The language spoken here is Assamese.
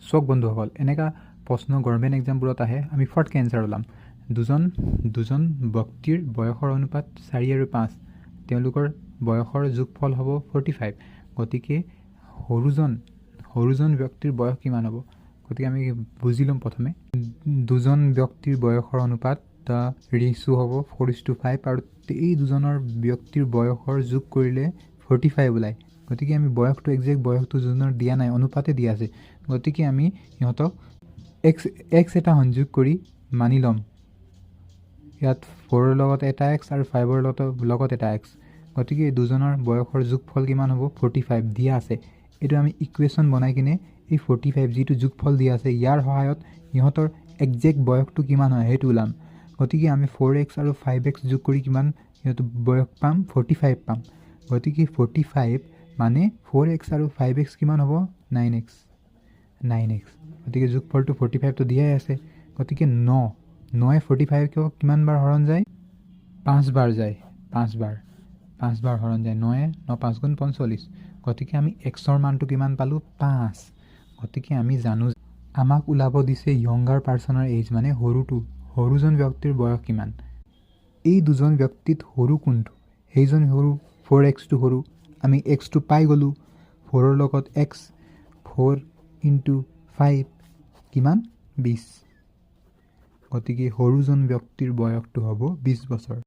চক বন্ধুসকল এনেকা প্ৰশ্ন গভৰ্ণমেণ্ট এক্সামবোৰত আহে আমি ফটকৈ এনচাৰ ওলাম দুজন ব্যক্তিৰ বয়সৰ অনুপাত 4 আৰু 5 তেওঁলোকৰ বয়সৰ যোগফল হ'ব 45 গতিকে সৰুজন ব্যক্তিৰ বয়স কিমান হ'ব গতিকে আমি বুজি ল'ম প্ৰথমে দুজন ব্যক্তিৰ বয়সৰ অনুপাত ৰেচিঅ' হ'ব 4:5 আৰু এই দুজনৰ ব্যক্তিৰ বয়সৰ যোগ কৰিলে 45 ওলায় গতিকে আমি বয়সটো একজেক্ট বয়সটো দুজনৰ দিয়া নাই অনুপাতে দিয়া আছে গতিকে আমি সিহঁতক এক্স এটা সংযোগ কৰি মানি ল'ম ইয়াত 4ৰ লগত এটা এক্স আৰু 5ৰ লগত এটা এক্স গতিকে এই দুজনৰ বয়সৰ যোগফল কিমান হ'ব 45 দিয়া আছে এইটো আমি ইকুৱেশ্যন বনাই কিনে এই 45 যিটো যোগফল দিয়া আছে ইয়াৰ সহায়ত ইহঁতৰ একজেক্ট বয়সটো কিমান হয় সেইটো ওলাম গতিকে আমি 4x আৰু 5x যোগ কৰি কিমান ইহঁতৰ বয়স পাম 45 পাম গতিকে 45 মানে 4x আৰু 5x কিমান হ'ব 9x গতিকে যোগফলটো 45টো দিয়াই আছে গতিকে 9য়ে 45ক কিমান বাৰ হৰণ যায় 5 বাৰ যায় 5 বাৰ হৰণ যায় 9য়ে 9 5 গুণ 45 গতিকে আমি xৰ মানটো কিমান পালোঁ 5 গতিকে আমি জানো আমাক ওলাব দিছে য়ংগাৰ পাৰ্চনৰ এজ মানে সৰুজন ব্যক্তিৰ বয়স কিমান এই দুজন ব্যক্তিত সৰু কোনটো সেইজন সৰু 4xটো সৰু আমি xটো পাই গ'লোঁ 4ৰ লগত x 4 × 5 কিমান 20 গতিকে সৰুজন ব্যক্তিৰ বয়সটো হ'ব 20 বছৰ